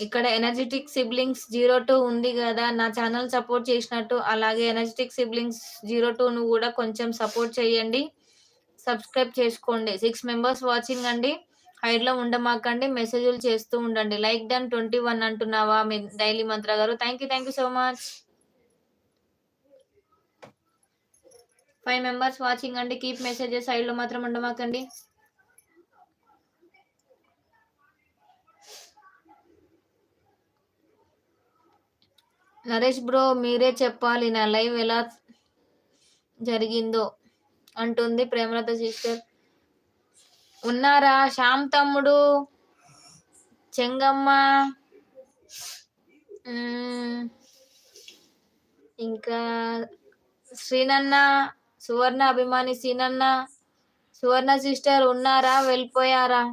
ఇక్కడ energetic siblings 02 ఉంది గదా! నా ఛానల్ సపోర్ట్ చేసినట్టు, అలాగే ఎనర్జిటిక్ సిబ్లింగ్స్ 02ను గూడా కొంచెం సపోర్ట్ చేయండి. సబ్స్క్రైబ్ చేసుకోండి. 6 మెంబర్స్ వాచింగ్ అండి. హైడ్‌లో ఉండమాకండి. మెసేజ్‌లు చేస్తూ ఉండండి. లైక్ డన్ 21 అంటున్నావా మీ డైలీ మంత్ర గారు? Thank you so much. 5 members watching అండి. కీప్ మెసేజెస్ సైడ్‌లో మాత్రం ఉండమాకండి. నరేష్ బ్రో మీరే చెప్పాలి నా లైవ్ ఎలా జరిగిందో అంటుంది ప్రేమలత సిస్టర్. ఉన్నారా శ్యామ్ తమ్ముడు, చెంగమ్మ, ఇంకా శ్రీనన్న, సువర్ణ అభిమాని శ్రీనన్న, సువర్ణ సిస్టర్ ఉన్నారా వెళ్ళిపోయారా?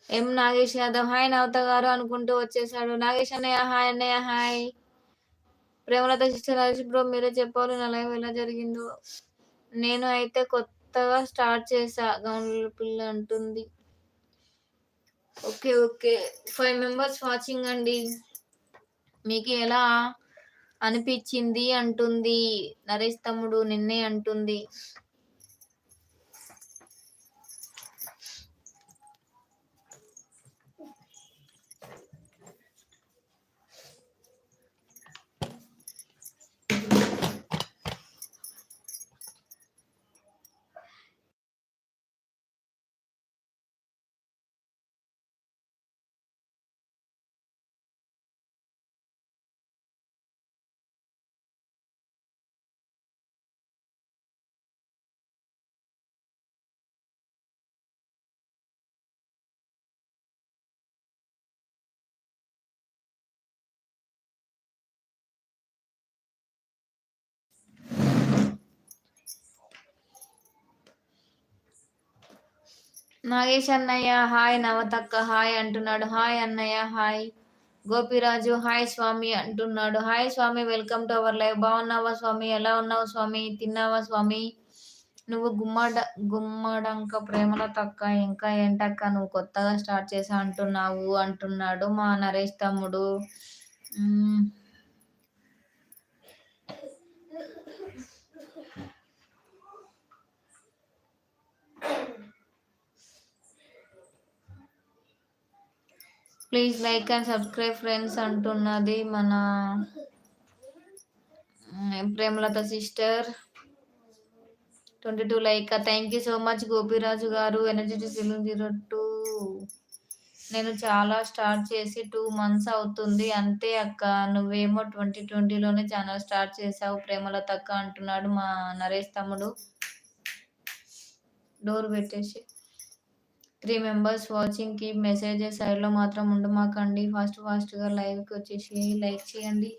ఎం నాగేష్ యాదవ్ హాయ్ నవత గారు అనుకుంటూ వచ్చేసాడు. నాగేష్ అన్నయ్య హాయ్, అన్నయ్య hi. Premalatha sister Harish bro మీరే చెప్పాలి నా లైవ్ ఎలా జరిగిందో. నేను అయితే కొత్తగా స్టార్ట్ చేసా గౌన్ల పిల్ల అంటుంది. ఓకే ఓకే 5 మెంబర్స్ వాచింగ్ అండి. మీకు ఎలా అనిపించింది అంటుంది నరేష్ తమ్ముడు, నిన్నే అంటుంది. నాగేష్ అన్నయ్య హాయ్, నవతక్క హాయ్ అంటున్నాడు. హాయ్ అన్నయ్య హాయ్. గోపిరాజు హాయ్ స్వామి అంటున్నాడు. Hi Swami welcome to our live. బాగున్నావా స్వామి? ఎలా ఉన్నావు స్వామి? తిన్నావా స్వామి? నువ్వు గుమ్మడంక ప్రేమల తక్క ఇంకా ఏంటక్క నువ్వు కొత్తగా స్టార్ట్ చేసా అంటున్నావు అంటున్నాడు మా నరేష్ తమ్ముడు. Please like and subscribe friends అంటున్నది మన Premalatha sister. 22 like. Thank you so much Gopiraju గారు. ఎనర్జెటిక్ 02 నేను చాలా స్టార్ట్ చేసి 2 months అవుతుంది అంతే అక్క. నువ్వేమో 2020లోనే ఛానల్ స్టార్ట్ చేసావు ప్రేమలత అక్క అంటున్నాడు మా నరేష్ తమ్ముడు. డోర్ పెట్టేసి 3 మెంబర్స్ వాచింగ్ కీప్ మెసేజెస్ సైడ్లో మాత్రం ఉండమాకండి. ఫాస్ట్గా లైవ్కి వచ్చేసి లైక్ చేయండి.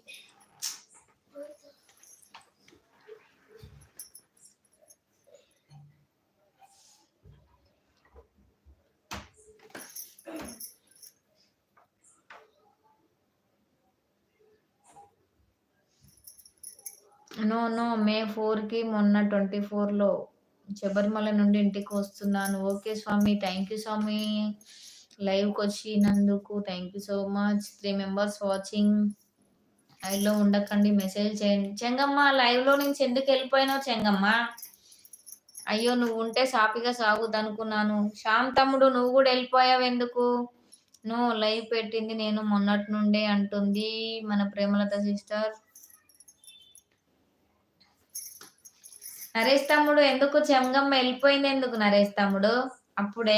నో మే 4కి మొన్న 24లో శబరిమల నుండి ఇంటికి వస్తున్నాను. ఓకే స్వామి థ్యాంక్ యూ స్వామి లైవ్కి వచ్చినందుకు thank you so much. 3 members watching. లైవ్లో ఉండకండి మెసేజ్ చేయండి. చెంగమ్మ లైవ్లో నుంచి ఎందుకు వెళ్ళిపోయినావు చెంగమ్మ? అయ్యో నువ్వు ఉంటే సాపిగా సాగుదనుకున్నాను. శ్యామ్ తమ్ముడు నువ్వు కూడా వెళ్ళిపోయావు ఎందుకు? నో లైవ్ పెట్టింది నేను మొన్నటి నుండే అంటుంది మన ప్రేమలత సిస్టర్. నరేష్ తమ్ముడు ఎందుకు చెంగమ్మ వెళ్ళిపోయింది ఎందుకు నరేష్ తమ్ముడు? అప్పుడే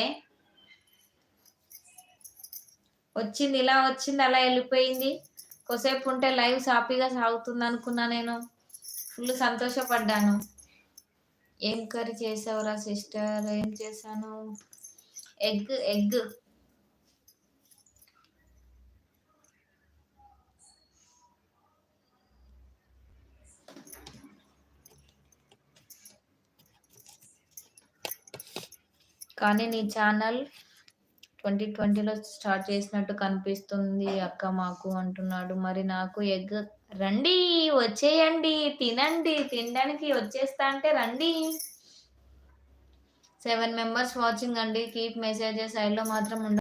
వచ్చింది ఇలా వచ్చింది అలా వెళ్ళిపోయింది. కొసేపు ఉంటే లైవ్ సాఫీగా సాగుతుంది అనుకున్నా. నేను ఫుల్ సంతోషపడ్డాను. ఏం కర్రీ చేసావురా సిస్టర్? ఏం చేశాను? ఎగ్ కానీ నీ ఛానల్ 2020లో స్టార్ట్ చేసినట్టు కనిపిస్తుంది అక్క మాకు అంటున్నాడు. మరి నాకు ఎగ్ రండి వచ్చేయండి తినండి, తినడానికి వచ్చేస్తా అంటే రండి. 7 మెంబర్స్ వాచింగ్ అండి. కీప్ మెసేజెస్ సైడ్లో మాత్రం